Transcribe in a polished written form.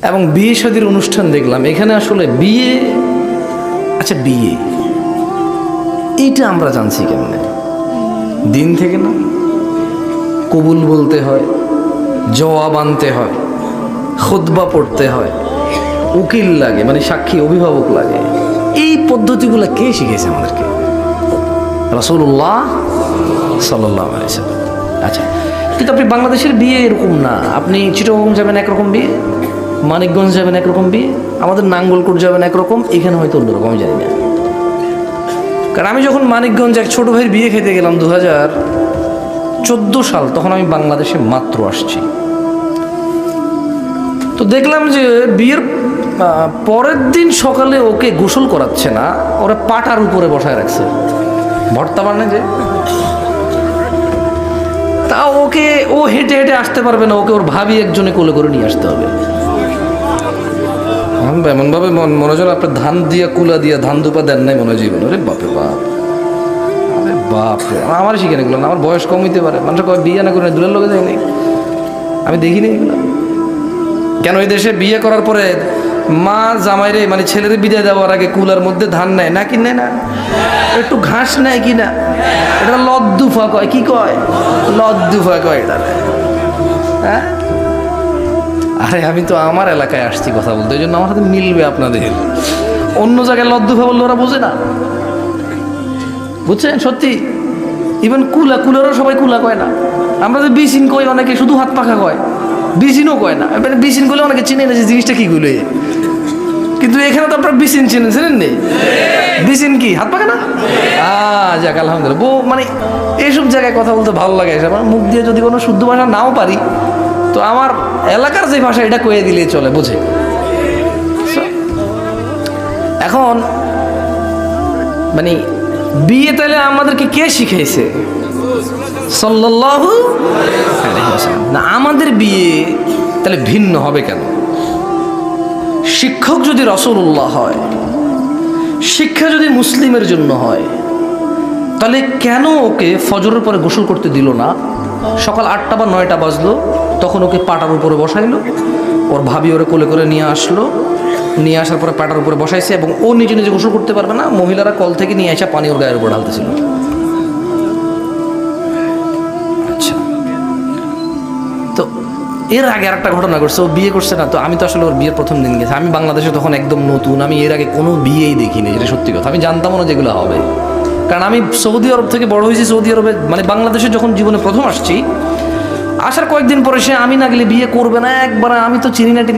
এবং বিয়ে শাদীর অনুষ্ঠান দেখলাম। এখানে আসলে বিয়ে, আচ্ছা বিয়ে এইটা আমরা জানছি কেমনে? দিন থেকে না? কবুল বলতে হয়, জবাব আনতে হয়, খুতবা পড়তে হয়, উকিল লাগে, মানে সাক্ষী অভিভাবক লাগে। এই পদ্ধতিগুলো কে শিখেছে আমাদেরকে? রাসূলুল্লাহ সাল্লাল্লাহু আলাইহি ওয়াসাল্লাম। আচ্ছা, কিন্তু আপনি বাংলাদেশের বিয়ে এরকম না। আপনি চিটাগং যাবেন একরকম বিয়ে, মানিকগঞ্জ যাবেন একরকম বিয়ে, আমাদের নাঙ্গলকোট যাবেন একরকম, এখানে হয়তো অন্যরকম, আমি জানি না। কারণ আমি যখন মানিকগঞ্জ এক ছোটো ভাইয়ের বিয়ে খেতে গেলাম 2014 সাল, তখন আমি বাংলাদেশে মাত্র আসছি। তো দেখলাম যে বিয়ের পরের দিন সকালে ওকে গোসল করাচ্ছে না, ওরা পাটার উপরে বসায় রাখছে, ভর্তা বানায় যে, তা ওকে, ও হেঁটে হেঁটে আসতে পারবে না, ওকে ওর ভাবি একজনে কোলে করে নিয়ে আসতে হবে। এমনভাবে মনে হয় আপনার ধান দিয়া কুলা দিয়া ধান দুপা দেন নাই মনে হয় জীবন। আরে বাপরে বাপ, আরে বাপরে, আমার শিখে এগুলো না। আমার বয়স কম হইতে পারে, মানুষ কবে বিয়ে না করে দূরের লোকে যায় নাই, আমি দেখিনি এগুলো। কেন এই দেশে বিয়ে করার পরে মা জামাইরে, মানে ছেলেরে বিদায় দেওয়ার আগে কুলার মধ্যে ধান নেয় না, কি নেয় না, একটু ঘাস নেয় কি না, এটা লদ্দুফা কয়, কি কয়, লদ্দুফা কয় এটা। হ্যাঁ, আরে আমি তো আমার এলাকায় আসছি কথা বলতে, এই জন্য আমার সাথে মিলবে আপনাদের। অন্য জায়গায় লদ্দুফা বললে ওরা বোঝে না, বুঝছেন? সত্যি, ইভেন কুলারও সবাই কুলা কয় না। আমরা যে বিচিন কই, অনেকে শুধু হাত পাখা কয়, বিচিনও কয় না। এবারে বিচিন করলে অনেকে চিনে না যে জিনিসটা কি গুলো, কিন্তু এখানে তো আপনারা বিচিন চিনেন নেই। বিচিন কি হাত পাখা না? যাক আলহামদুলিল্লাহ। মানে এইসব জায়গায় কথা বলতে ভালো লাগে। আমার মুখ দিয়ে যদি কোনো শুদ্ধ ভাষা নাও পারি, তো আমার এলাকার যে ভাষা এটা কয়ে দিলেই চলে, বুঝে। এখন মানে বিয়ে তাহলে আমাদেরকে কে শিখাইছে? সাল্লাল্লাহু আলাইহি ওয়াসাল্লাম। না, আমাদের বিয়ে তাহলে ভিন্ন হবে কেন? শিক্ষক যদি রাসূলুল্লাহ হয়, শিক্ষা যদি মুসলিমের জন্য হয়, তাহলে কেন ওকে ফজরের পরে গোসল করতে দিল না? সকাল 8টা বা 9টা বাজলো, তখন ওকে পাটার উপরে বসাইলো, ওর ভাবি ওরে কোলে করে নিয়ে আসলো, নিয়ে আসার পরে পাটার উপরে বসাইছে, এবং ও নিজে নিজে গোসল করতে পারবে না, মহিলারা কল থেকে নিয়ে আসা পানি ওর গায়ের উপর ঢালতেছিল। আচ্ছা, তো এর আগে আরেকটা ঘটনা ঘটছে, ও বিয়ে করছে না তো, আমি তো আসলে ওর বিয়ের প্রথম দিন গেছি, আমি বাংলাদেশে তখন একদম নতুন, আমি এর আগে কোনো বিয়েই দেখিনি, এটা সত্যি কথা। আমি জানতামও না যেগুলো হবে, কারণ আমি সৌদি আরব থেকে বড় হয়েছি। সৌদি আরবে, মানে বাংলাদেশে যখন জীবনে প্রথম আসছি, আসার কয়েকদিন পরে সে আমি না গেলে বিয়ে করবে না, একবার আমি তো চিনি না।